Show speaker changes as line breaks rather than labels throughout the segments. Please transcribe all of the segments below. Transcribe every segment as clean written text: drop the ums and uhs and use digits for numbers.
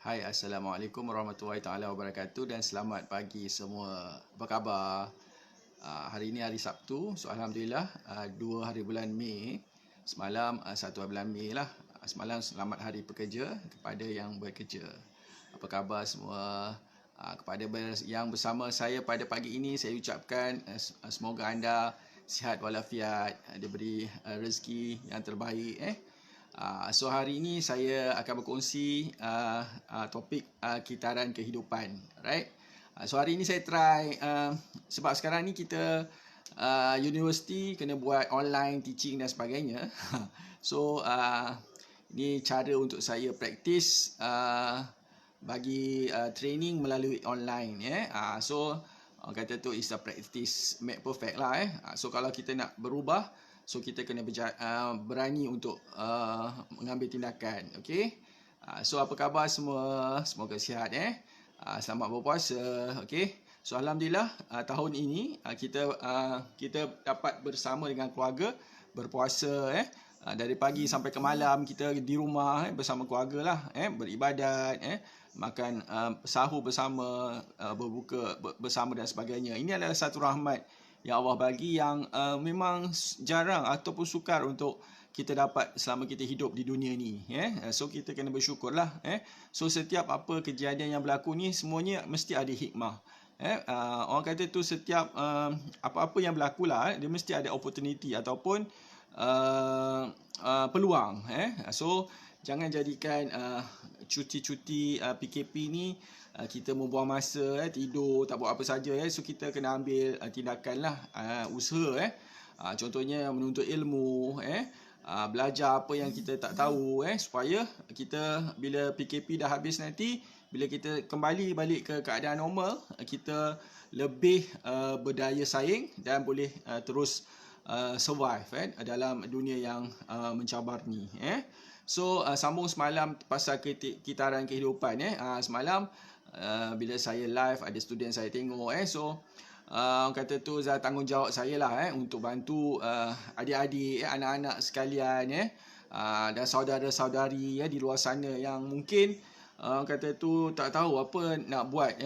Hai, Assalamualaikum warahmatullahi taala wabarakatuh dan selamat pagi semua. Apa khabar? Hari ini hari Sabtu, so alhamdulillah 2 hari bulan Mei. Semalam 1 hari bulan Mei lah. Semalam selamat hari pekerja kepada yang bekerja. Apa khabar semua? Kepada yang bersama saya pada pagi ini, saya ucapkan semoga anda sihat walafiat, diberi rezeki yang terbaik. So hari ini saya akan berkongsi topik kitaran kehidupan, right? So hari ini saya try sebab sekarang ni kita universiti kena buat online teaching dan sebagainya. So ni cara untuk saya praktis bagi training melalui online, so orang kata tu is a practice make perfect lah. So kalau kita nak berubah, so kita kena berani untuk mengambil tindakan. Okay. So apa khabar semua? Semoga sihat. Selamat berpuasa. Okay. So alhamdulillah tahun ini kita dapat bersama dengan keluarga berpuasa. Dari pagi sampai ke malam kita di rumah bersama keluarga lah, beribadat, makan sahur bersama, berbuka bersama dan sebagainya. Ini adalah satu rahmat yang Allah bagi yang memang jarang ataupun sukar untuk kita dapat selama kita hidup di dunia ni. So kita kena bersyukurlah. So setiap apa kejadian yang berlaku ni semuanya mesti ada hikmah. Orang kata tu setiap apa-apa yang berlaku lah, dia mesti ada opportunity ataupun peluang. So jangan jadikan cuti-cuti PKP ni kita membuang masa, tidur, tak buat apa saja. So kita kena ambil tindakan lah, usaha. Contohnya menuntut ilmu, belajar apa yang kita tak tahu, supaya kita bila PKP dah habis nanti, bila kita kembali balik ke keadaan normal, kita lebih berdaya saing dan boleh terus survive dalam dunia yang mencabar ni. So sambung semalam pasal kitaran kehidupan. Semalam bila saya live, ada student saya tengok. So orang kata tu tanggungjawab saya lah, untuk bantu adik-adik, anak-anak sekalian, dan saudara-saudari di luar sana yang mungkin orang kata tu tak tahu apa nak buat,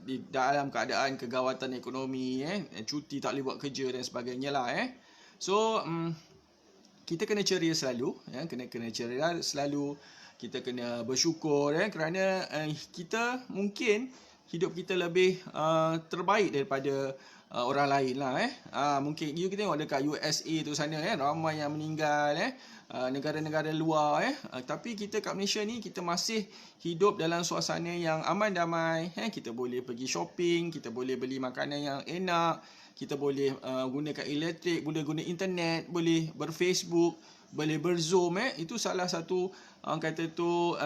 di dalam keadaan kegawatan ekonomi, cuti tak boleh buat kerja dan sebagainya lah. So kita kena ceria selalu, kena ceria selalu. Kita kena bersyukur, kerana kita mungkin hidup kita lebih terbaik daripada orang lain lah. Mungkin you tengok dekat USA tu sana, ramai yang meninggal, negara-negara luar, tapi kita kat Malaysia ni kita masih hidup dalam suasana yang aman damai. Kita boleh pergi shopping, kita boleh beli makanan yang enak, kita boleh gunakan elektrik, boleh guna internet, boleh berfacebook, boleh berzoom. Itu salah satu orang kata tu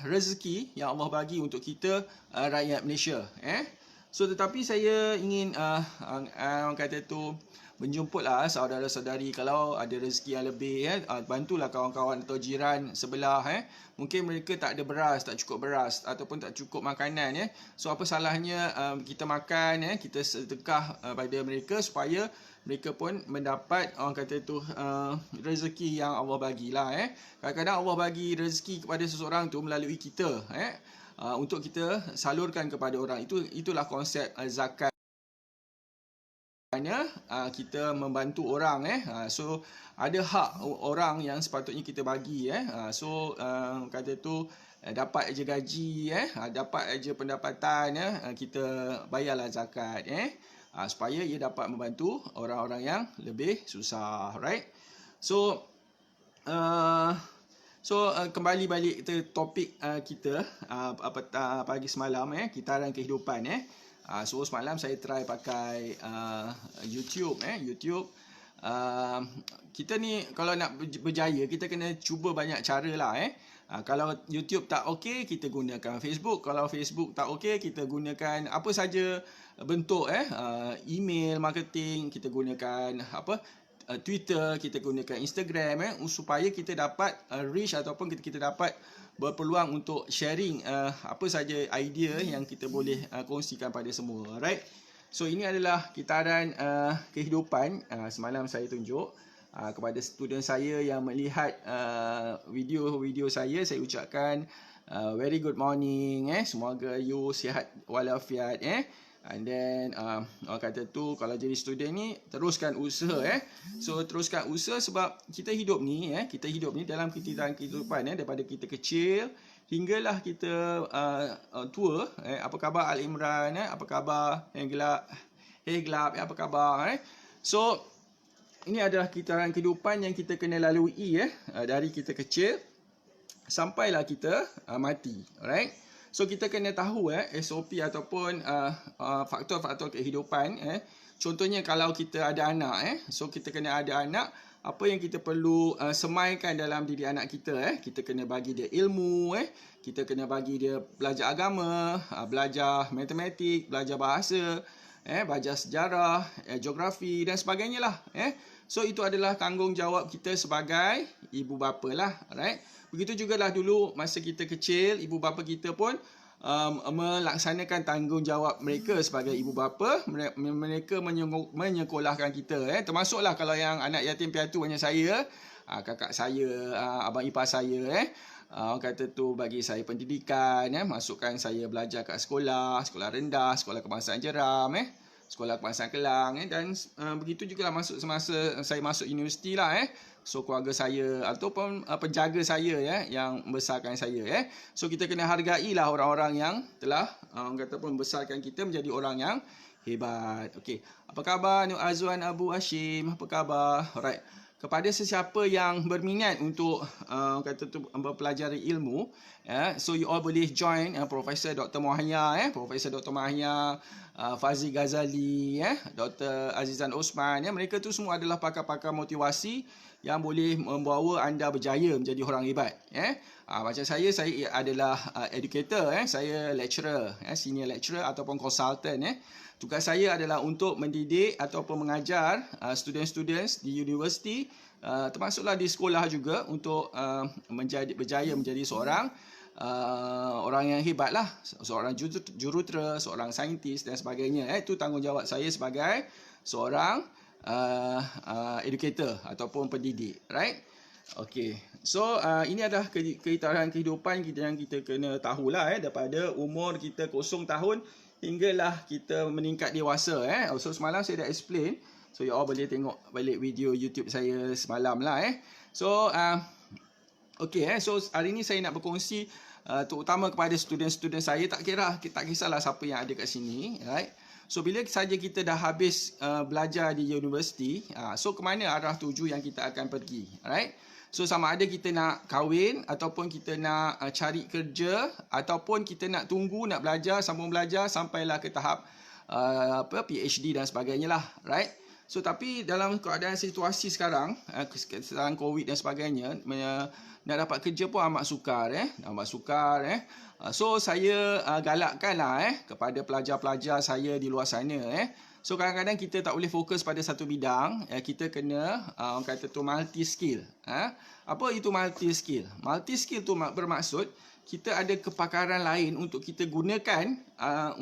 rezeki yang Allah bagi untuk kita rakyat Malaysia. So tetapi saya ingin orang kata tu menjemputlah saudara-saudari, kalau ada rezeki yang lebih, bantulah kawan-kawan atau jiran sebelah. Mungkin mereka tak ada beras, tak cukup beras ataupun tak cukup makanan. So apa salahnya kita makan, kita sedekah pada mereka supaya mereka pun mendapat orang kata tu rezeki yang Allah bagilah. Kadang-kadang Allah bagi rezeki kepada seseorang tu melalui kita, untuk kita salurkan kepada orang. Itulah konsep zakat. Kita membantu orang. So ada hak orang yang sepatutnya kita bagi. So kata tu dapat je gaji, dapat je pendapatan, kita bayarlah zakat, supaya ia dapat membantu orang-orang yang lebih susah, right? So kembali balik ke topik kita pagi semalam, kitaran kehidupan. So semalam saya try pakai YouTube. Kita ni kalau nak berjaya, kita kena cuba banyak cara lah. Kalau YouTube tak okey, kita gunakan Facebook. Kalau Facebook tak okey, kita gunakan apa saja bentuk, email marketing, kita gunakan Twitter, kita gunakan Instagram, supaya kita dapat reach ataupun kita dapat berpeluang untuk sharing apa saja idea yang kita boleh kongsikan pada semua, right? So ini adalah kitaran kehidupan. Semalam saya tunjuk kepada student saya yang melihat video-video saya ucapkan Very good morning. Semoga you sihat walafiat. And then orang kata tu, kalau jadi student ni teruskan usaha. So teruskan usaha sebab kita hidup ni dalam kehidupan daripada kita kecil hinggalah kita tua. Apa khabar Al Imran? Apa khabar Gelap? Apa khabar? So ini adalah kitaran kehidupan yang kita kena lalui dari kita kecil sampailah kita mati. Alright. So kita kena tahu SOP ataupun faktor-faktor kehidupan. Contohnya kalau kita ada anak, so kita kena ada anak, apa yang kita perlu semaikan dalam diri anak kita. Kita kena bagi dia ilmu, kita kena bagi dia belajar agama, belajar matematik, belajar bahasa, belajar sejarah, geografi dan sebagainya lah. So itu adalah tanggungjawab kita sebagai ibu bapa lah. Alright. Begitu jugalah dulu masa kita kecil, ibu bapa kita pun melaksanakan tanggungjawab mereka sebagai ibu bapa. Mereka menyekolahkan kita. Termasuklah kalau yang anak yatim piatu macam saya, kakak saya, abang ipar saya, orang kata tu bagi saya pendidikan, masukkan saya belajar kat sekolah rendah, sekolah kebangsaan Jeram, sekolah kebangsaan Kelang, dan begitu juga lah semasa saya masuk universiti lah. So keluarga saya ataupun penjaga saya yang membesarkan saya. So kita kena hargailah orang-orang yang telah orang kata pun membesarkan kita menjadi orang yang hebat. Okey. Apa khabar Nur Azwan Abu Hashim? Apa khabar? Alright. Kepada sesiapa yang berminat untuk kata tu mempelajari ilmu, so you all boleh join Profesor Dr. Muhayya, Profesor Dr. Muhayya, Fazli Ghazali, Dr. Azizan Osman. Mereka tu semua adalah pakar-pakar motivasi yang boleh membawa anda berjaya menjadi orang hebat. Macam saya adalah educator, saya lecturer, senior lecturer ataupun consultant. Tugas saya adalah untuk mendidik ataupun mengajar student-student di universiti, termasuklah di sekolah juga, untuk berjaya menjadi seorang orang yang hebat lah, seorang jurutera, seorang saintis dan sebagainya. Itu tanggungjawab saya sebagai seorang educator ataupun pendidik. Right? Okay. So ini adalah keitaran kehidupan kita yang kita kena tahulah daripada umur kita 0 tahun hinggalah kita meningkat dewasa. So semalam saya dah explain. So you all boleh tengok balik video YouTube saya semalam lah. So okay, so hari ni saya nak berkongsi terutama kepada student-student saya, tak kisahlah siapa yang ada kat sini, right? So bila saja kita dah habis belajar di universiti, so ke mana arah tuju yang kita akan pergi, right? So sama ada kita nak kahwin ataupun kita nak cari kerja ataupun kita nak tunggu, nak belajar, sambung belajar sampailah ke tahap PhD dan sebagainya lah, right? So tapi dalam keadaan situasi sekarang, kesalahan COVID dan sebagainya, nak dapat kerja pun amat sukar. So saya galakkanlah kepada pelajar-pelajar saya di luar sana. So kadang-kadang kita tak boleh fokus pada satu bidang. Kita kena orang kata tu multi skill. Apa itu multi skill? Multi skill tu bermaksud kita ada kepakaran lain untuk kita gunakan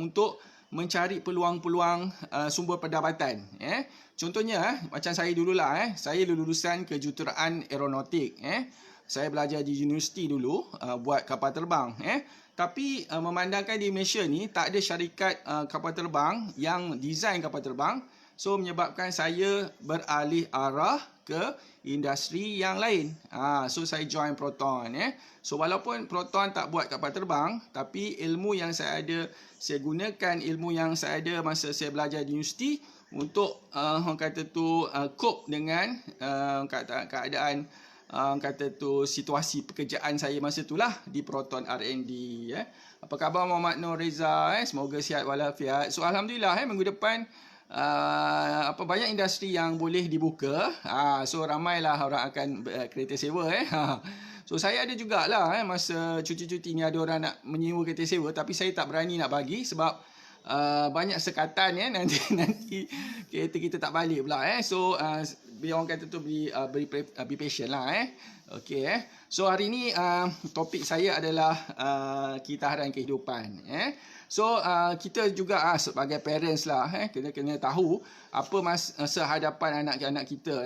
untuk mencari peluang-peluang sumber pendapatan. Contohnya macam saya dululah, saya lulusan kejuruteraan aeronautik. Saya belajar di universiti dulu buat kapal terbang. Tapi memandangkan di Malaysia ni tak ada syarikat kapal terbang yang design kapal terbang. So menyebabkan saya beralih arah ke industri yang lain. So saya join Proton. So walaupun Proton tak buat kapal terbang, tapi ilmu yang saya ada, saya gunakan ilmu yang saya ada masa saya belajar di universiti untuk orang kata tu cope dengan keadaan kata tu situasi pekerjaan saya masa itulah di Proton R&D. Apa khabar Muhammad Nur Reza? Semoga sihat walafiat. So alhamdulillah minggu depan banyak industri yang boleh dibuka. So ramailah orang akan kereta sewa. So saya ada jugalah masa cuti-cuti ni ada orang nak menyewa kereta sewa, tapi saya tak berani nak bagi sebab banyak sekatan nanti kereta kita tak balik pula. So biar orang kata tu be patient lah. Okay. So hari ni topik saya adalah kitaran kehidupan. So kita juga sebagai parents lah kena tahu apa masa hadapan anak-anak kita.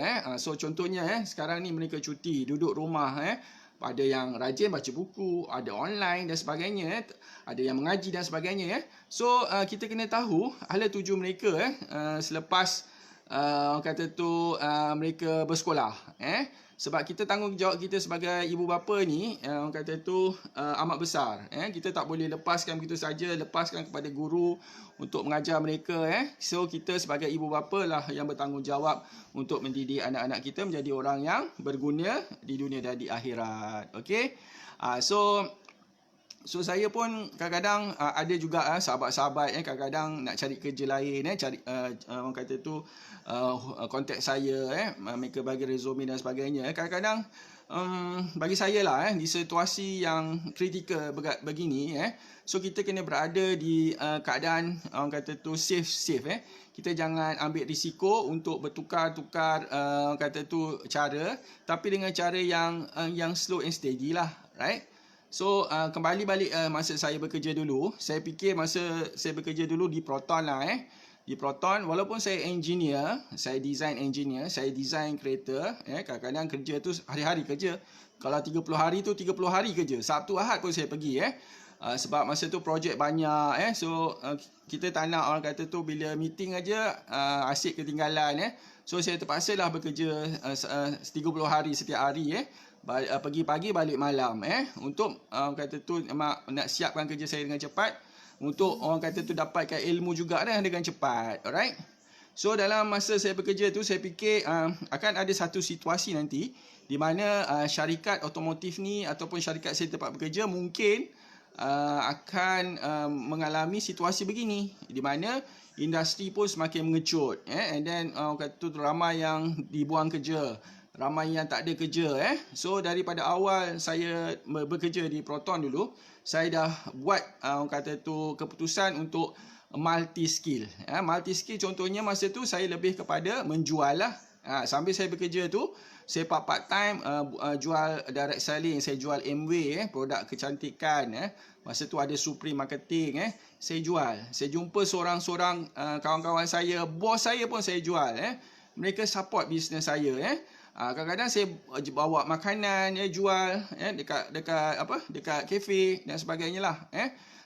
So contohnya sekarang ni mereka cuti, duduk rumah. Ada yang rajin baca buku, ada online dan sebagainya, ada yang mengaji dan sebagainya. So kita kena tahu hala tuju mereka selepas orang kata tu mereka bersekolah. Sebab kita tanggungjawab kita sebagai ibu bapa ni orang kata tu amat besar. Kita tak boleh lepaskan begitu saja, lepaskan kepada guru untuk mengajar mereka. So kita sebagai ibu bapa lah yang bertanggungjawab untuk mendidik anak-anak kita menjadi orang yang berguna di dunia dan di akhirat. Okey. So saya pun kadang-kadang ada juga sahabat-sahabat kadang-kadang nak cari kerja lain, cari orang kata tu kontak saya, mereka bagi resume dan sebagainya. Kadang-kadang bagi saya lah di situasi yang kritikal begini, so kita kena berada di keadaan orang kata tu safe. Kita jangan ambil risiko untuk bertukar-tukar orang kata tu cara, tapi dengan cara yang slow and steady lah, right? So kembali balik masa saya bekerja dulu, saya fikir masa saya bekerja dulu di Proton lah di Proton, walaupun saya engineer, saya design engineer, saya design kereta, kadang-kadang kerja tu hari-hari kerja. Kalau 30 hari tu 30 hari kerja. Sabtu Ahad pun saya pergi sebab masa tu projek banyak so kita tak nak orang kata tu bila meeting aja asyik ketinggalan So saya terpaksa lah bekerja 30 hari setiap hari pergi pagi balik malam untuk orang kata tu nak siapkan kerja saya dengan cepat, untuk orang kata tu dapatkan ilmu juga dengan cepat. Alright. So dalam masa saya bekerja tu saya fikir akan ada satu situasi nanti di mana syarikat otomotif ni ataupun syarikat saya tempat bekerja mungkin akan mengalami situasi begini di mana industri pun semakin mengecut and then orang kata tu ramai yang dibuang kerja, ramai yang tak ada kerja So daripada awal saya bekerja di Proton dulu, saya dah buat orang kata tu keputusan untuk multi skill. Multi skill contohnya masa tu saya lebih kepada menjual lah. Sambil saya bekerja tu saya part time jual direct selling, saya jual Amway produk kecantikan Masa tu ada Supreme Marketing saya jual. Saya jumpa seorang-seorang kawan-kawan saya, bos saya pun saya jual Mereka support bisnes saya kadang-kadang saya bawa makanan jual dekat kafe dan sebagainya lah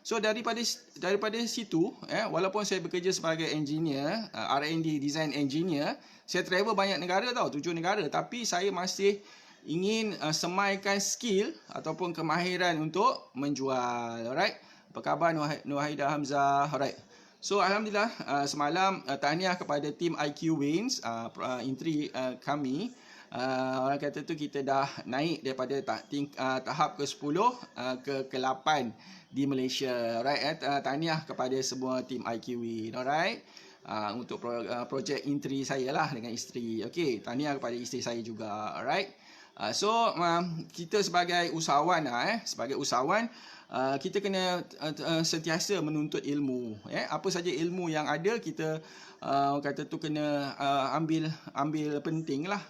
So daripada situ walaupun saya bekerja sebagai engineer, R&D design engineer, saya travel banyak negara 7 negara, tapi saya masih ingin semaikan skill ataupun kemahiran untuk menjual. Alright. Apa khabar Nurhaidah Hamzah? Alright. So alhamdulillah semalam tahniah kepada tim IQ Wins intri kami. Orang kata tu kita dah naik daripada tahap ke-10 ke-8 di Malaysia. Alright, tahniah kepada semua tim IQ Win. Alright. Untuk projek intri saya lah dengan isteri. Okey, tahniah kepada isteri saya juga. Alright. So kita sebagai usahawan kita kena sentiasa menuntut ilmu. Apa saja ilmu yang ada kita kata tu kena ambil penting lah.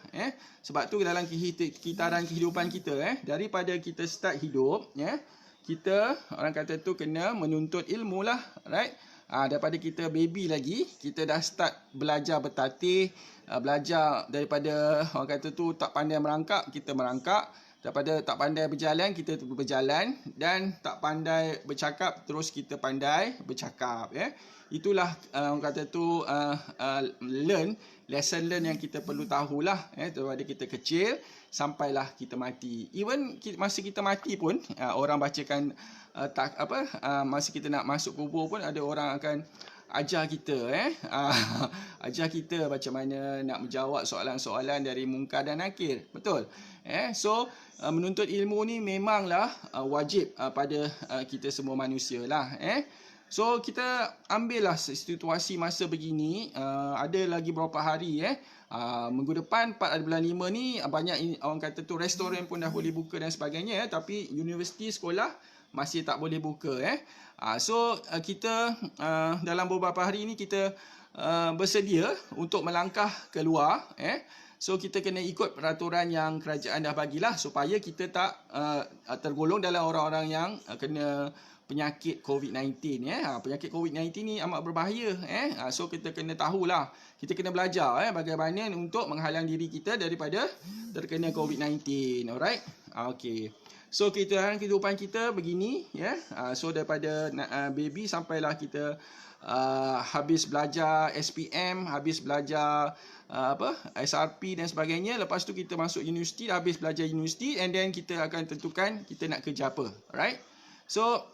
Sebab tu dalam kitaran kehidupan kita daripada kita start hidup kita orang kata tu kena menuntut ilmu lah, right? Daripada kita baby lagi kita dah start belajar bertatih, belajar daripada orang kata tu tak pandai merangkak kita merangkak, daripada tak pandai berjalan kita berjalan, dan tak pandai bercakap terus kita pandai bercakap Itulah orang kata tu lesson learn yang kita perlu tahulah daripada kita kecil sampailah kita mati. Even masa kita mati pun orang bacakan masa kita nak masuk kubur pun ada orang akan ajar kita ajar kita macam mana nak menjawab soalan-soalan dari Munkar dan Nakir. Betul. So menuntut ilmu ni memanglah wajib pada kita semua manusia lah. So kita ambillah situasi masa begini, ada lagi berapa hari minggu depan 4 bulan 5 ni banyak orang kata tu restoran pun dah boleh buka dan sebagainya tapi universiti sekolah masih tak boleh buka So kita dalam beberapa hari ni kita bersedia untuk melangkah keluar So kita kena ikut peraturan yang kerajaan dah bagilah supaya kita tak tergolong dalam orang-orang yang kena penyakit COVID-19 penyakit COVID-19 ni amat berbahaya so kita kena tahulah, kita kena belajar bagaimana untuk menghalang diri kita daripada terkena COVID-19. Alright. Okey. So kehidupan kita begini ya. So daripada baby sampailah kita habis belajar SPM, habis belajar SRP dan sebagainya. Lepas tu kita masuk universiti, habis belajar universiti, and then kita akan tentukan kita nak kerja apa. Right? So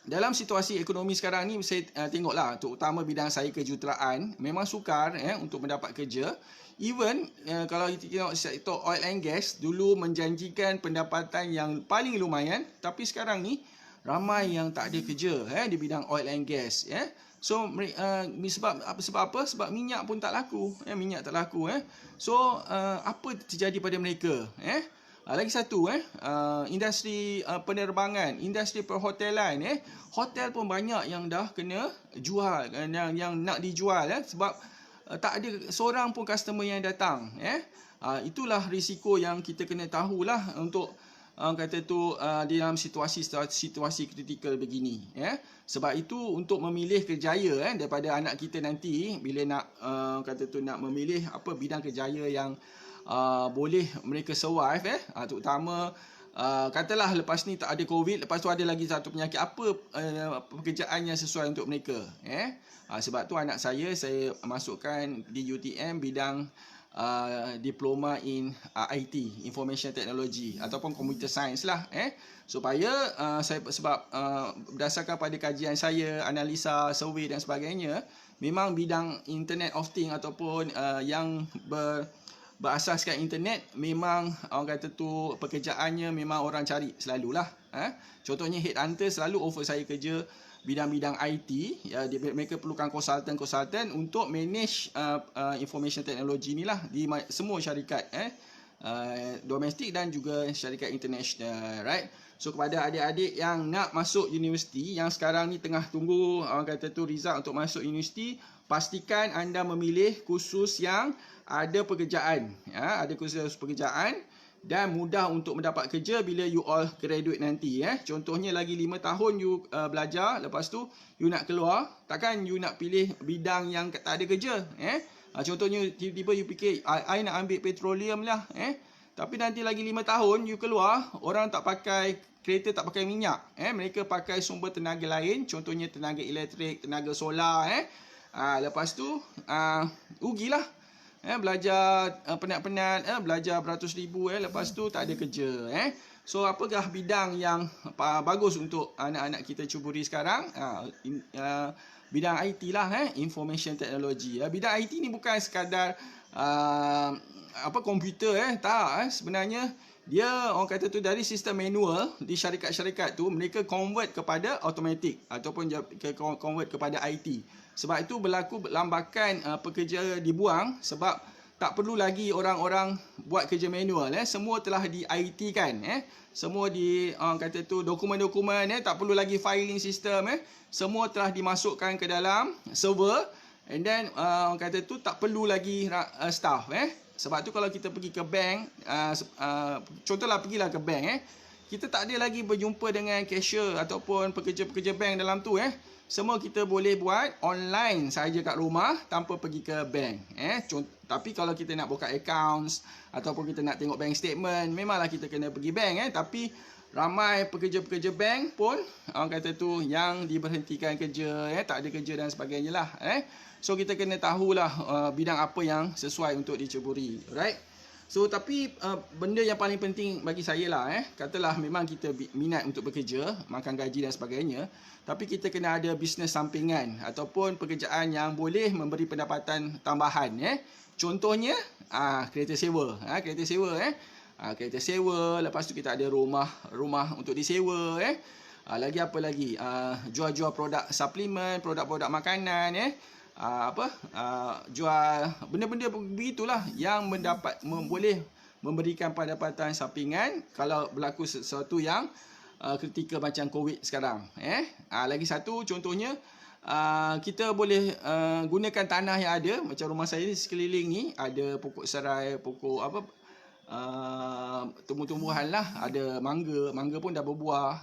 dalam situasi ekonomi sekarang ni, saya tengoklah, terutama bidang saya kejuruteraan, memang sukar untuk mendapat kerja. Even kalau kita tengok sektor oil and gas, dulu menjanjikan pendapatan yang paling lumayan, tapi sekarang ni ramai yang tak ada kerja di bidang oil and gas. So sebab apa? Sebab minyak pun tak laku. Minyak tak laku. So apa terjadi pada mereka? Lagi satu industri penerbangan, industri perhotelan, hotel pun banyak yang dah kena jual, yang nak dijual sebab tak ada seorang pun customer yang datang. Itulah risiko yang kita kena tahulah untuk dalam situasi kritikal begini. Sebab itu untuk memilih kerjaya daripada anak kita nanti, bila nak nak memilih apa bidang kerjaya yang boleh mereka survive, terutama katalah lepas ni tak ada COVID, lepas tu ada lagi satu penyakit, apa pekerjaan yang sesuai untuk mereka. Sebab tu anak saya masukkan di UTM bidang diploma in IT, Information Technology ataupun Computer Science lah, supaya sebab berdasarkan pada kajian saya, analisa, survey dan sebagainya, memang bidang Internet of Things ataupun yang berasaskan internet, memang orang kata tu pekerjaannya memang orang cari selalulah. Contohnya headhunter selalu offer saya kerja bidang-bidang IT, mereka perlukan konsultan untuk manage information technology ni lah di semua syarikat domestik dan juga syarikat international, right? So kepada adik-adik yang nak masuk universiti, yang sekarang ni tengah tunggu orang kata tu result untuk masuk universiti, pastikan anda memilih kursus yang ada pekerjaan, ada kursus pekerjaan dan mudah untuk mendapat kerja bila you all graduate nanti. Contohnya lagi 5 tahun you belajar, lepas tu you nak keluar, takkan you nak pilih bidang yang tak ada kerja. Contohnya tiba-tiba you fikir I nak ambil petroleum lah, tapi nanti lagi 5 tahun you keluar, orang tak pakai kereta, tak pakai minyak, mereka pakai sumber tenaga lain, contohnya tenaga elektrik, tenaga solar. Lepas tu rugilah. Belajar penat-penat, belajar beratus ribu, lepas tu tak ada kerja. So apakah bidang yang bagus untuk anak-anak kita cuburi sekarang? Bidang IT lah, Information Technology. Bidang IT ni bukan sekadar komputer, tak. Sebenarnya dia orang kata tu dari sistem manual di syarikat-syarikat tu, mereka convert kepada automatic ataupun convert kepada IT. Sebab itu berlaku lambakan pekerja dibuang, sebab tak perlu lagi orang-orang buat kerja manual. Semua telah di IT kan. Semua di orang kata tu dokumen-dokumen, tak perlu lagi filing system. Semua telah dimasukkan ke dalam server, and then orang kata tu tak perlu lagi staff. Sebab tu kalau kita pergi ke bank, contohlah pergilah ke bank, kita tak ada lagi berjumpa dengan cashier ataupun pekerja-pekerja bank dalam tu. Semua kita boleh buat online saja kat rumah tanpa pergi ke bank. Tapi kalau kita nak buka accounts ataupun kita nak tengok bank statement, memanglah kita kena pergi bank. Tapi ramai pekerja-pekerja bank pun orang kata tu yang diberhentikan kerja, tak ada kerja dan sebagainya lah. So kita kena tahulah bidang apa yang sesuai untuk diceburi, right? So tapi benda yang paling penting bagi saya lah, katalah memang kita minat untuk bekerja, makan gaji dan sebagainya, tapi kita kena ada bisnes sampingan ataupun pekerjaan yang boleh memberi pendapatan tambahan. Contohnya kereta sewa, kereta sewa, lepas tu kita ada rumah untuk disewa, lagi apa lagi, jual-jual produk suplemen, produk-produk makanan, jual benda-benda begitulah yang boleh memberikan pendapatan sampingan kalau berlaku sesuatu yang kritikal macam COVID sekarang. Lagi satu contohnya, kita boleh gunakan tanah yang ada, macam rumah saya ni sekeliling ni ada pokok serai, pokok tumbuh-tumbuhan lah, ada mangga pun dah berbuah,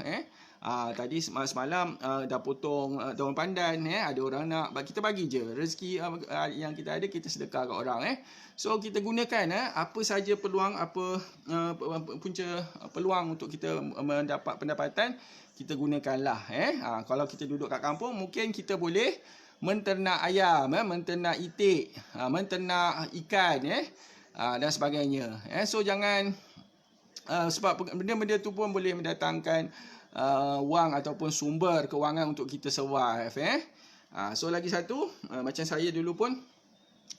Tadi semalam dah potong daun pandan, ada orang nak, kita bagi je rezeki yang kita ada, kita sedekah kat orang. So kita gunakan apa saja peluang, apa punca peluang untuk kita mendapat pendapatan, kita gunakanlah. Kalau kita duduk kat kampung, mungkin kita boleh menternak ayam, menternak itik, menternak ikan, dan sebagainya. So jangan sebab benda-benda tu pun boleh mendatangkan wang ataupun sumber kewangan untuk kita survive. So lagi satu, macam saya dulu pun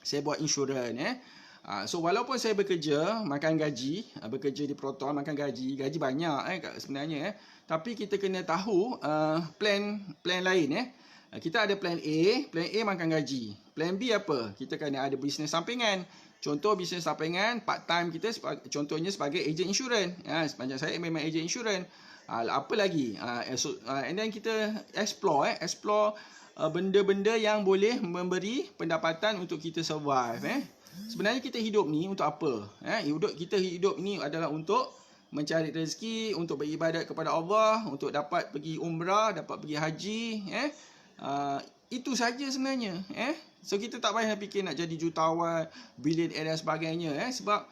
saya buat insurans. So walaupun saya bekerja makan gaji, bekerja di Proton makan gaji banyak sebenarnya, tapi kita kena tahu plan lain. Kita ada plan A makan gaji. Plan B apa? Kita kena ada bisnes sampingan. Contoh bisnes sampingan part time kita, contohnya sebagai ejen insurans. Macam saya memang ejen insurans. Apa lagi? And then kita explore benda-benda yang boleh memberi pendapatan untuk kita survive. Sebenarnya kita hidup ni untuk apa? Kita hidup ni adalah untuk mencari rezeki, untuk beribadat kepada Allah, untuk dapat pergi umrah, dapat pergi haji. Itu saja sebenarnya. So kita tak payah fikir nak jadi jutawan, billionaire dan sebagainya. Sebab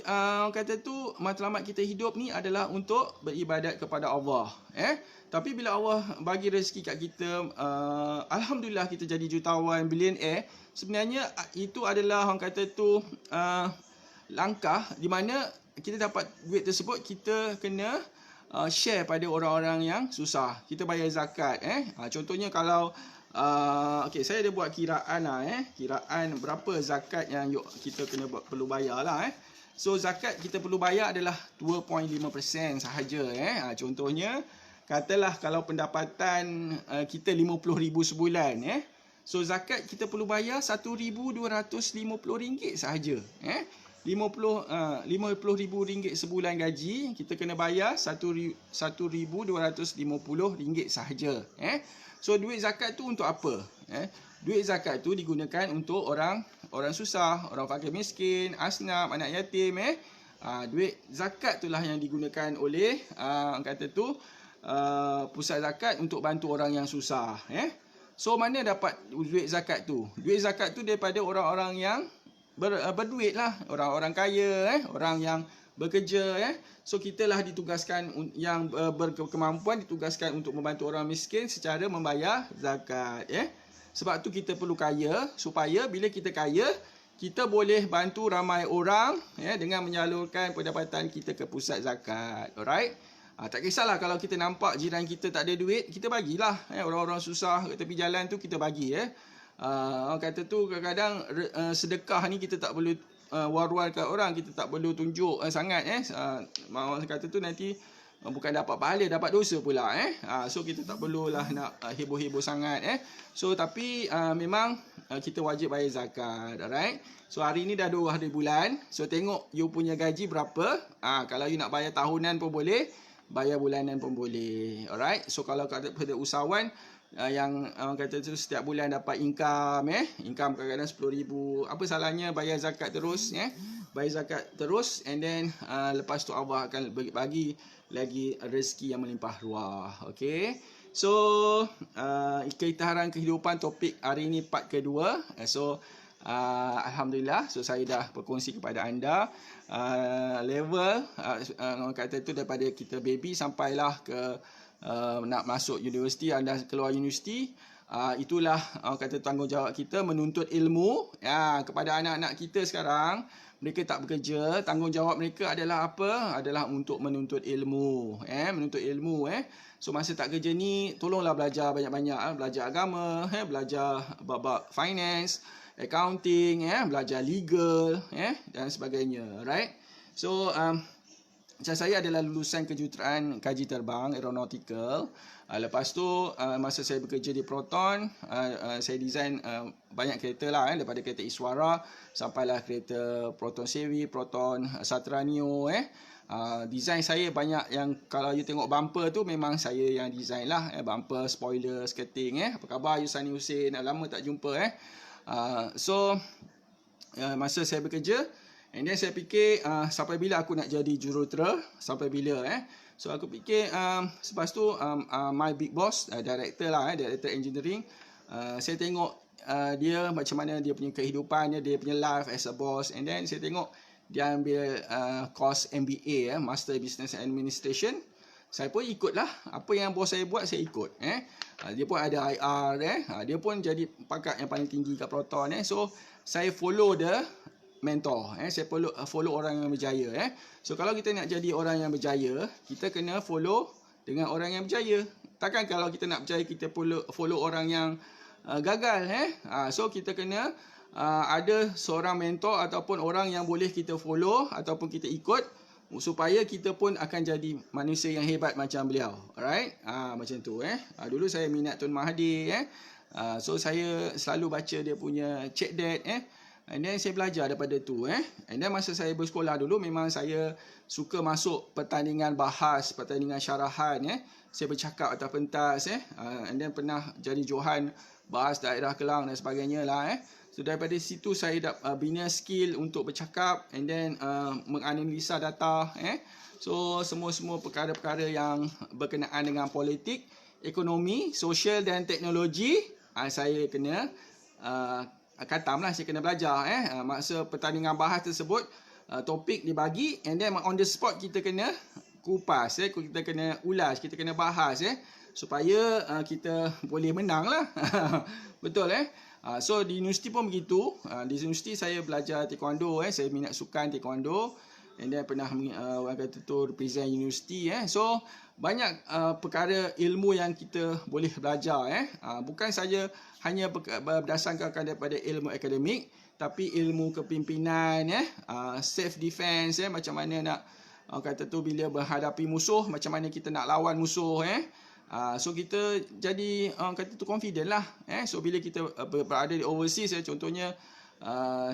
orang kata tu matlamat kita hidup ni adalah untuk beribadat kepada Allah. Tapi bila Allah bagi rezeki kat kita, alhamdulillah kita jadi jutawan, billionaire, sebenarnya itu adalah orang kata tu langkah di mana kita dapat duit tersebut, kita kena share pada orang-orang yang susah. Kita bayar zakat. Contohnya kalau saya ada buat kiraan kiraan berapa zakat yang kita perlu bayar lah. So zakat kita perlu bayar adalah 2.5% sahaja. Contohnya katalah kalau pendapatan kita RM50,000 sebulan, so zakat kita perlu bayar RM1,250 sahaja. RM50,000 sebulan gaji, kita kena bayar RM1,250 sahaja. So duit zakat tu untuk apa? Duit zakat tu digunakan untuk orang susah, orang fakir miskin, asnaf, anak yatim. Duit zakat itulah yang digunakan oleh kata tu pusat zakat untuk bantu orang yang susah. So mana dapat duit zakat tu? Duit zakat tu daripada orang-orang yang berduit lah, orang-orang kaya, orang yang bekerja. So kita lah ditugaskan, yang berkemampuan ditugaskan untuk membantu orang miskin secara membayar zakat. Sebab tu kita perlu kaya, supaya bila kita kaya, kita boleh bantu ramai orang dengan menyalurkan pendapatan kita ke pusat zakat. Alright? Tak kisahlah kalau kita nampak jiran kita tak ada duit, kita bagilah. Orang-orang susah kat tepi jalan tu kita bagi. Orang kata tu kadang-kadang sedekah ni kita tak perlu war-war kat orang, kita tak perlu tunjuk sangat. Orang kata tu nanti bukan dapat pahala, dapat dosa pula. So kita tak perlulah nak heboh-heboh sangat. So tapi memang kita wajib bayar zakat. Alright. So hari ni dah 2 hari bulan. So tengok you punya gaji berapa. Kalau you nak bayar tahunan pun boleh, bayar bulanan pun boleh. Alright. So kalau pada usahawan yang orang kata tu setiap bulan dapat income, income kadang-kadang RM10,000, apa salahnya bayar zakat terus, bayar zakat terus, and then lepas tu Allah akan bagi lagi rezeki yang melimpah ruah. Okay. So keitaran kehidupan, topik hari ini part kedua. So alhamdulillah, so saya dah berkongsi kepada anda level orang kata tu daripada kita baby sampailah ke nak masuk universiti, anda keluar universiti. Itulah orang kata tanggungjawab kita menuntut ilmu kepada anak-anak kita sekarang. Mereka tak bekerja, tanggungjawab mereka adalah apa? Adalah untuk menuntut ilmu. Menuntut ilmu. So masa tak kerja ni, tolonglah belajar banyak-banyak. Belajar agama, belajar bab finance, accounting, belajar legal, dan sebagainya. Right? So macam saya adalah lulusan kejuruteraan kaji terbang aeronautical. Lepas tu masa saya bekerja di Proton, saya design banyak kereta lah, daripada kereta Iswara sampailah kereta Proton Sewi, Proton Satria Neo. Design saya banyak yang kalau you tengok bumper tu memang saya yang design lah. Bumper, spoiler, skirting. Apa khabar Yusani Hussein? Lama tak jumpa. So masa saya bekerja, and then saya fikir sampai bila aku nak jadi jurutera, sampai bila. So aku fikir selepas tu my big boss, director lah, director engineering, saya tengok dia macam mana dia punya kehidupan dia punya life as a boss, and then saya tengok dia ambil course MBA, Master Business Administration. Saya pun ikut lah, apa yang bos saya buat saya ikut. Dia pun ada IR, dia pun jadi pangkat yang paling tinggi kat Proton. So saya follow the mentor, saya follow orang yang berjaya. So kalau kita nak jadi orang yang berjaya, kita kena follow dengan orang yang berjaya. Takkan kalau kita nak berjaya kita follow orang yang gagal. So kita kena ada seorang mentor ataupun orang yang boleh kita follow ataupun kita ikut, supaya kita pun akan jadi manusia yang hebat macam beliau. Alright, macam tu. Dulu saya minat Tun Mahathir. So saya selalu baca dia punya Check That. And then saya belajar daripada tu. And then masa saya bersekolah dulu, memang saya suka masuk pertandingan bahas, pertandingan syarahan. Saya bercakap atas pentas. And then pernah jadi Johan bahas daerah Kelang dan sebagainya lah. So daripada situ saya bina skill untuk bercakap, and then menganalisa data. So semua perkara-perkara yang berkenaan dengan politik, ekonomi, sosial dan teknologi, saya kena khatam lah, saya kena belajar. Masa pertandingan bahas tersebut, topik dibagi, and then on the spot kita kena kupas, kita kena ulas, kita kena bahas, supaya kita boleh menang lah. Betul. So di universiti pun begitu. Di universiti saya belajar taekwondo. Saya minat sukan taekwondo, and then pernah orang kata tu represent universiti. So banyak perkara ilmu yang kita boleh belajar. Bukan saja hanya berdasarkan daripada ilmu akademik, tapi ilmu kepimpinan, self defense, macam mana nak kata tu bila berhadapi musuh, macam mana kita nak lawan musuh. So kita jadi kata tu confident lah. So bila kita berada di overseas, contohnya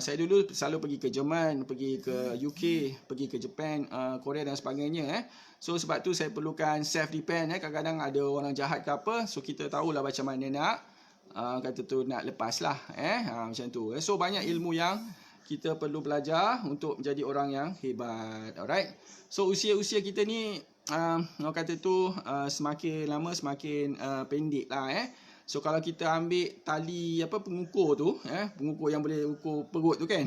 saya dulu selalu pergi ke Jerman, pergi ke UK, pergi ke Japan, Korea dan sebagainya. So sebab tu saya perlukan self defense. Kadang-kadang ada orang jahat ke apa, so kita tahulah macam mana nak kata tu nak lepas lah. Macam tu. So banyak ilmu yang kita perlu belajar untuk menjadi orang yang hebat. Alright. So usia-usia kita ni orang kata tu semakin lama semakin pendek lah. So kalau kita ambil tali pengukur tu, pengukur yang boleh ukur perut tu kan.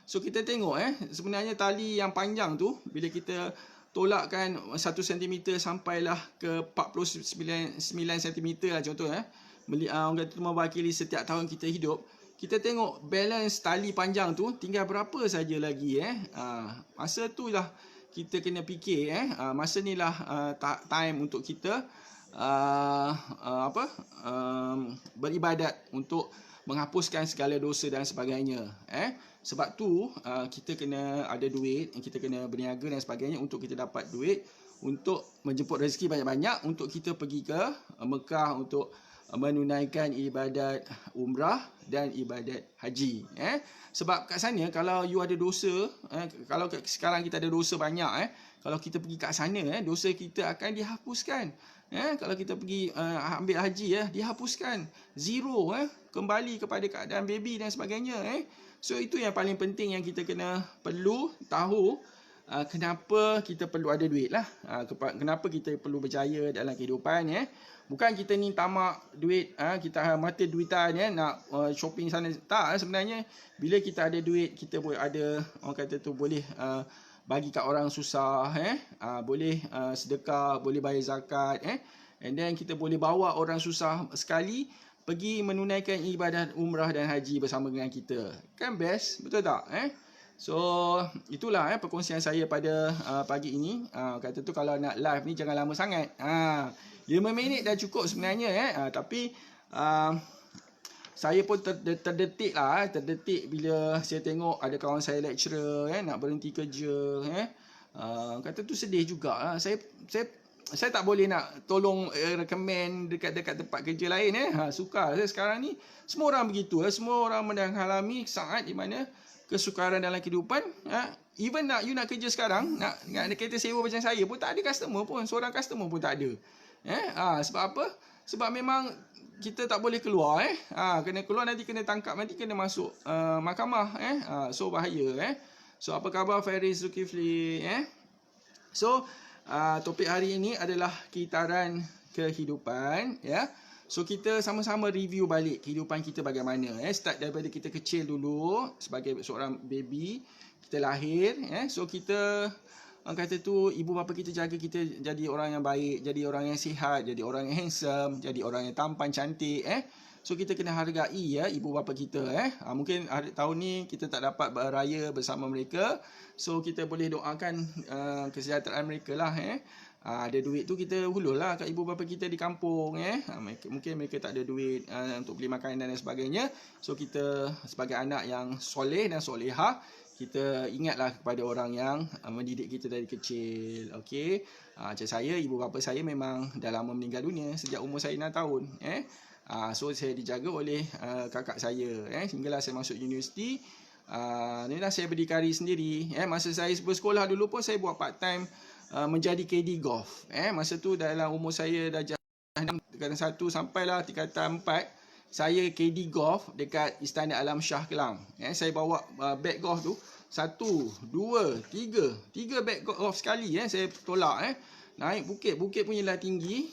So kita tengok sebenarnya tali yang panjang tu, bila kita tolakkan 1 cm sampailah ke 49 cm lah contoh. Orang kata tu mewakili setiap tahun kita hidup. Kita tengok balance tali panjang tu tinggal berapa saja lagi. Masa tu lah kita kena fikir. Masa ni lah time untuk kita beribadat untuk menghapuskan segala dosa dan sebagainya. Sebab tu kita kena ada duit, kita kena berniaga dan sebagainya untuk kita dapat duit untuk menjemput rezeki banyak-banyak untuk kita pergi ke Mekah untuk menunaikan ibadat umrah dan ibadat haji. Sebab kat sana kalau you ada dosa, kalau sekarang kita ada dosa banyak, kalau kita pergi kat sana, dosa kita akan dihapuskan. Kalau kita pergi ambil haji, dihapuskan. Zero, kembali kepada keadaan baby dan sebagainya. So itu yang paling penting yang kita perlu tahu. Kenapa kita perlu ada duit lah. Kenapa kita perlu berjaya dalam kehidupan. Bukan kita ni tamak duit, kita mata duitan nak shopping sana. Tak, sebenarnya bila kita ada duit, kita boleh ada, orang kata tu boleh bagi kat orang susah, boleh sedekah, boleh bayar zakat, and then kita boleh bawa orang susah sekali pergi menunaikan ibadat umrah dan haji bersama dengan kita. Kan best, betul tak? So itulah perkongsian saya pada pagi ini. Kata tu kalau nak live ni jangan lama sangat. 5 minit dah cukup sebenarnya. Tapi saya pun terdetik lah. Terdetik bila saya tengok ada kawan saya lecturer nak berhenti kerja. Kata tu sedih juga lah. Saya tak boleh nak tolong recommend dekat tempat kerja lain. Sukar saya sekarang ni. Semua orang begitu. Semua orang mengalami saat di mana kesukaran dalam kehidupan. Even you nak kerja sekarang, nak kereta sewa macam saya pun tak ada customer pun. Seorang customer pun tak ada. Sebab apa? Sebab memang kita tak boleh keluar. Kena keluar nanti kena tangkap, nanti kena masuk mahkamah. So bahaya. So apa khabar Faris Zulkifli? So topik hari ini adalah kitaran kehidupan, ya. So kita sama-sama review balik kehidupan kita bagaimana, start daripada kita kecil dulu sebagai seorang baby, kita lahir, so kita orang kata tu ibu bapa kita jaga kita jadi orang yang baik, jadi orang yang sihat, jadi orang yang handsome, jadi orang yang tampan cantik, So kita kena hargai ibu bapa kita, Mungkin tahun ni kita tak dapat beraya bersama mereka, so kita boleh doakan kesejahteraan mereka lah, ada duit tu kita hulurlah kat ibu bapa kita di kampung, mungkin mereka tak ada duit untuk beli makanan dan sebagainya. So kita sebagai anak yang soleh dan solehah, kita ingatlah kepada orang yang mendidik kita dari kecil. Okey. Macam saya, ibu bapa saya memang dah lama meninggal dunia sejak umur saya 6 tahun, so saya dijaga oleh kakak saya, sehinggalah saya masuk universiti. Inilah saya berdikari sendiri. Masa saya bersekolah dulu pun saya buat part time menjadi KD golf. Masa tu dalam umur saya darjah tingkatan 1 sampailah tingkatan 4, saya KD golf dekat Istana Alam Shah Kelang. Saya bawa bag golf tu 1, 2, 3 bag golf sekali, saya tolak, naik bukit punyalah tinggi.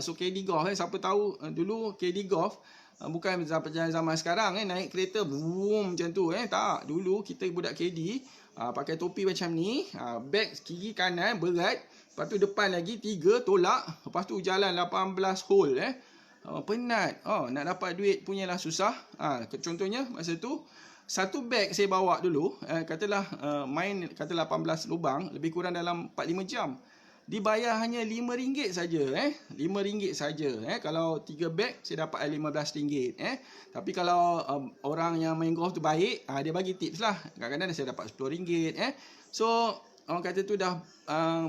So KD golf, siapa tahu dulu KD golf bukan zaman sekarang, naik kereta boom macam tu, tak. Dulu kita budak KD pakai topi macam ni, beg kiri kanan berat, lepas tu depan lagi 3 tolak, lepas tu jalan 18 hole, penat. Nak dapat duit punyalah susah. Contohnya masa tu satu beg saya bawa dulu, katalah main 18 lubang, lebih kurang dalam 4-5 jam. Dibayar hanya RM5 saja, RM5 saja. Kalau 3 beg saya dapat RM15. Tapi kalau orang yang main golf tu baik, dia bagi tips lah. Kadang-kadang saya dapat RM10. So orang kata tu dah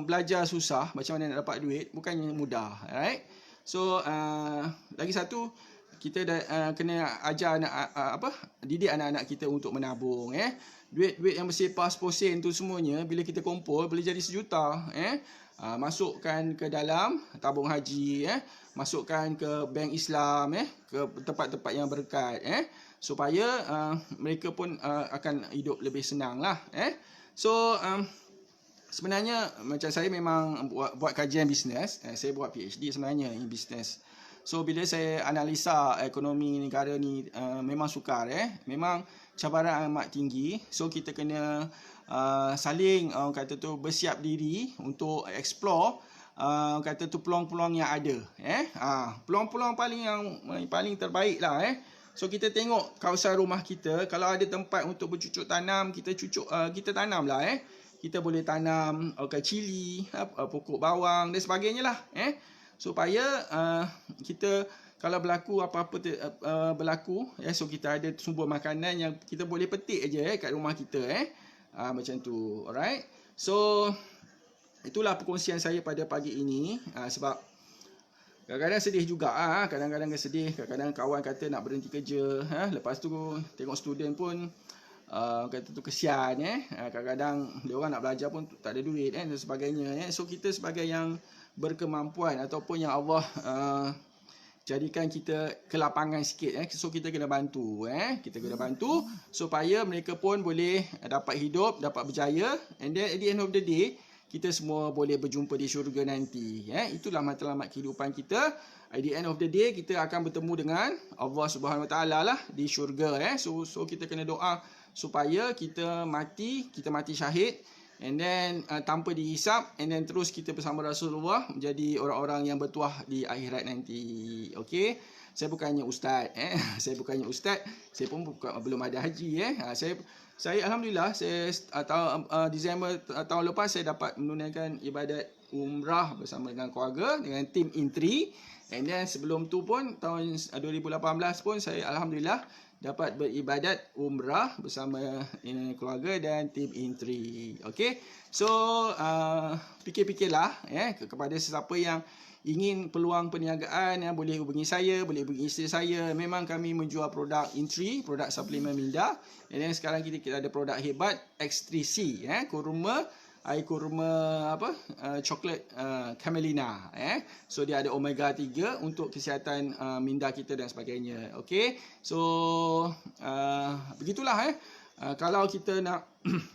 belajar susah, macam mana nak dapat duit, bukannya mudah, right? So lagi satu, kita dah kena ajar didik anak-anak kita untuk menabung, duit-duit yang bersepah sen tu semuanya bila kita kumpul boleh jadi sejuta, masukkan ke dalam tabung haji, masukkan ke bank Islam, ke tempat-tempat yang berkat, supaya mereka pun akan hidup lebih senang lah, So sebenarnya macam saya memang buat kajian bisnes, saya buat PhD sebenarnya in bisnes. So bila saya analisa ekonomi negara ni, memang sukar, memang cabaran amat tinggi. So kita kena saling kata tu bersiap diri untuk explore kata tu peluang-peluang yang ada, peluang-peluang paling terbaik lah, So kita tengok kawasan rumah kita, kalau ada tempat untuk bercucuk tanam, kita tanam lah, kita boleh tanam cili, pokok bawang dan sebagainya lah, supaya kita kalau berlaku apa-apa berlaku, so kita ada sumber makanan yang kita boleh petik aja kat rumah kita, macam tu. Alright. So itulah perkongsian saya pada pagi ini, sebab kadang-kadang sedih juga, kadang-kadang sedih, kadang-kadang kawan kata nak berhenti kerja, lepas tu tengok student pun kata tu kesian, kadang-kadang dia orang nak belajar pun tak ada duit, dan sebagainya, So kita sebagai yang berkemampuan ataupun yang Allah jadikan kita kelapangan sikit, so kita kena bantu, kita kena bantu supaya mereka pun boleh dapat hidup, dapat berjaya, and then at the end of the day kita semua boleh berjumpa di syurga nanti, itulah matlamat kehidupan kita. At the end of the day kita akan bertemu dengan Allah Subhanahu Wa Taala lah di syurga, so kita kena doa supaya kita mati syahid, and then tanpa dihisap, and then terus kita bersama Rasulullah menjadi orang-orang yang bertuah di akhirat nanti. Okey, saya bukannya ustaz, saya bukannya ustaz, saya pun belum ada haji, saya alhamdulillah, saya Disember tahun lepas saya dapat menunaikan ibadat umrah bersama dengan keluarga, dengan tim Intri, and then sebelum tu pun tahun 2018 pun saya alhamdulillah dapat beribadat umrah bersama keluarga dan tim Intri. Okey. So fikir-fikirlah kepada sesiapa yang ingin peluang perniagaan, boleh hubungi saya, boleh hubungi isteri saya. Memang kami menjual produk Intri, produk suplemen minda. Dan sekarang kita ada produk hebat X3C, kurma, air kurma coklat camelina, so dia ada omega 3 untuk kesihatan minda kita dan sebagainya. Okey, so begitulah, Kalau kita nak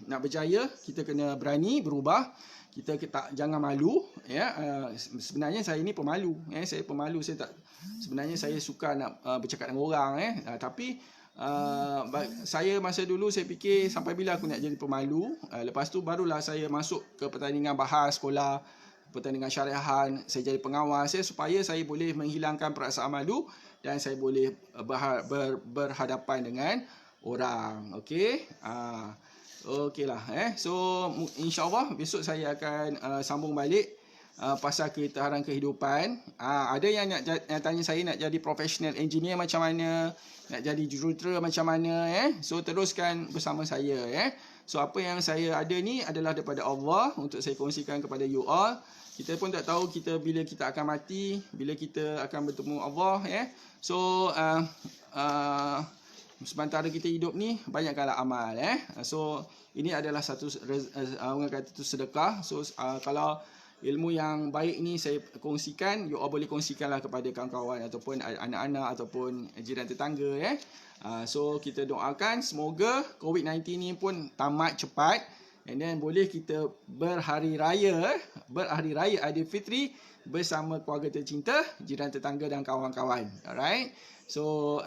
nak berjaya, kita kena berani berubah. Kita jangan malu, ya. Sebenarnya saya ni pemalu, saya pemalu. Sebenarnya saya suka nak bercakap dengan orang, tapi saya masa dulu saya fikir sampai bila aku nak jadi pemalu. Lepas tu barulah saya masuk ke pertandingan bahas sekolah, pertandingan syariahan, saya jadi pengawas, supaya saya boleh menghilangkan perasaan malu dan saya boleh berhadapan dengan orang. Okey. Okeylah, So insya-Allah besok saya akan sambung balik pasal ketahanan kehidupan. Ada yang nak tanya saya nak jadi professional engineer macam mana, nak jadi jurutera macam mana, So teruskan bersama saya, So apa yang saya ada ni adalah daripada Allah untuk saya kongsikan kepada you all. Kita pun tak tahu bila kita akan mati, bila kita akan bertemu Allah, So sementara kita hidup ni, banyakkanlah amal, So ini adalah satu orang kata tu sedekah. So kalau ilmu yang baik ni saya kongsikan, you all boleh kongsikanlah kepada kawan-kawan ataupun anak-anak ataupun jiran tetangga, So kita doakan semoga COVID-19 ni pun tamat cepat, and then boleh kita berhari raya Aidilfitri bersama keluarga tercinta, jiran tetangga dan kawan-kawan. Alright. So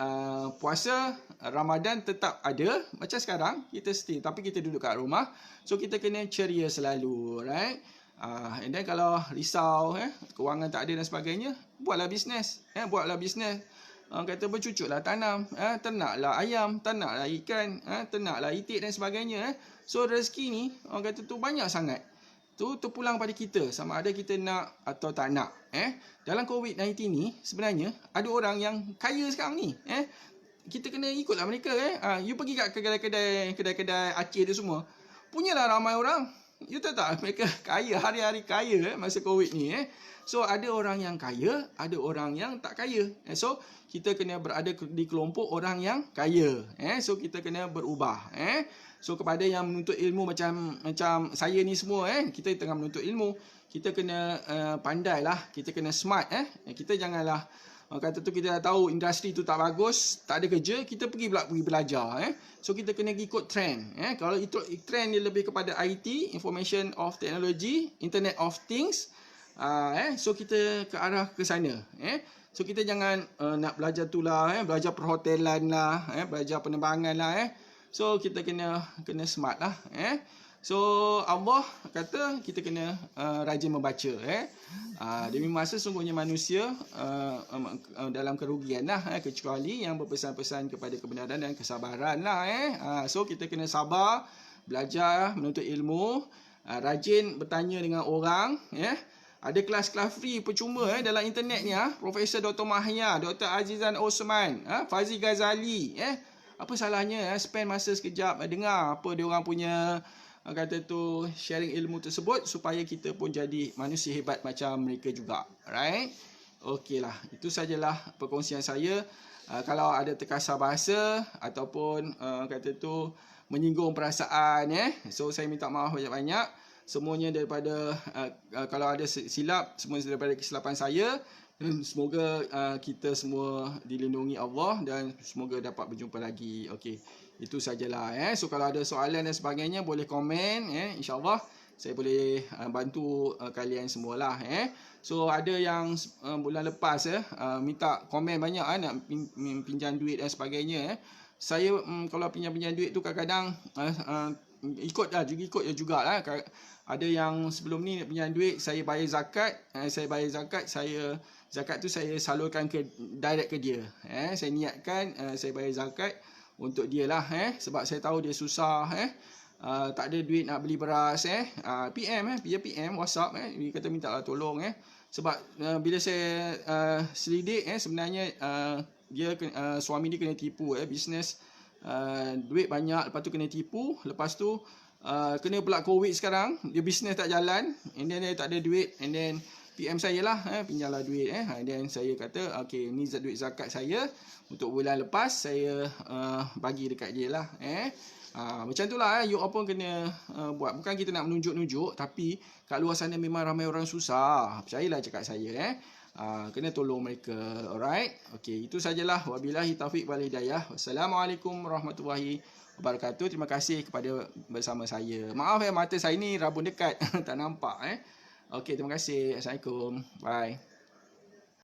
puasa Ramadan tetap ada macam sekarang, kita stay tapi kita duduk kat rumah. So kita kena ceria selalu, right? And then kalau risau, kewangan tak ada dan sebagainya, buatlah bisnes, buatlah bisnes. Kata bercucuklah tanam, ternaklah ayam, ternaklah ikan, ternaklah itik dan sebagainya. So rezeki ni orang kata tu banyak sangat. Tu terpulang pada kita sama ada kita nak atau tak nak. Dalam COVID-19 ni sebenarnya ada orang yang kaya sekarang ni. Kita kena ikutlah mereka. You pergi kat kedai-kedai Aceh tu semua, punyalah ramai orang. You tahu tak mereka kaya, hari-hari kaya masa COVID ni. So ada orang yang kaya, ada orang yang tak kaya. So kita kena berada di kelompok orang yang kaya. So kita kena berubah. So kepada yang menuntut ilmu macam saya ni semua, kita tengah menuntut ilmu, kita kena pandailah, kita kena smart. Kita janganlah kata tu kita dah tahu industri tu tak bagus, tak ada kerja, kita pergi belajar. So kita kena ikut trend. Kalau trend ni lebih kepada IT, Information of Technology, Internet of Things, so kita ke arah ke sana. So kita jangan nak belajar tu lah, belajar perhotelan lah, belajar penerbangan lah. So kita kena smart lah. So Allah kata kita kena rajin membaca. Demi masa sungguhnya manusia dalam kerugian lah, kecuali yang berpesan-pesan kepada kebenaran dan kesabaran lah. So kita kena sabar, belajar, menuntut ilmu, rajin bertanya dengan orang. Ada kelas-kelas free percuma dalam internet ni. Profesor Dr. Mahya, Dr. Azizan Osman, Fazi Ghazali. Apa salahnya spend masa sekejap dengar apa dia orang punya kata tu sharing ilmu tersebut, supaya kita pun jadi manusia hebat macam mereka juga. Alright. Okeylah, itu sajalah perkongsian saya. Kalau ada terkasar bahasa ataupun kata tu menyinggung perasaan, so saya minta maaf banyak-banyak. Semuanya daripada kalau ada silap, semua daripada kesilapan saya. Semoga kita semua dilindungi Allah dan semoga dapat berjumpa lagi. Okey, itu sajalah. So kalau ada soalan dan sebagainya boleh komen. InsyaAllah saya boleh bantu kalian semualah. So ada yang bulan lepas minta komen banyak, nak pinjam duit dan sebagainya. Saya kalau pinjam duit tu kadang-kadang ikut jugalah. Ada yang sebelum ni pinjam duit, saya bayar zakat, zakat tu saya salurkan direct ke dia. Saya niatkan saya bayar zakat untuk dia lah. Sebab saya tahu dia susah, tak ada duit nak beli beras. PM WhatsApp, dia kata minta lah tolong. Sebab bila saya selidik, sebenarnya dia suami dia kena tipu, bisnes duit banyak, lepas tu kena tipu, lepas tu kena pula COVID sekarang, dia bisnes tak jalan, and then dia tak ada duit, and then PM saya lah, pinjamlah duit. And then saya kata, okay, ni duit zakat saya untuk bulan lepas, saya bagi dekat dia lah. Macam tu lah, you all pun kena buat. Bukan kita nak menunjuk-nunjuk, tapi kat luar sana memang ramai orang susah. Percayalah cakap saya. Kena tolong mereka. Alright. Okey, itu sajalah. Wabillahi taufik wal hidayah. Wassalamualaikum warahmatullahi wabarakatuh. Terima kasih kepada bersama saya. Maaf mata saya ni rabun dekat tak nampak Okey, terima kasih. Assalamualaikum. Bye.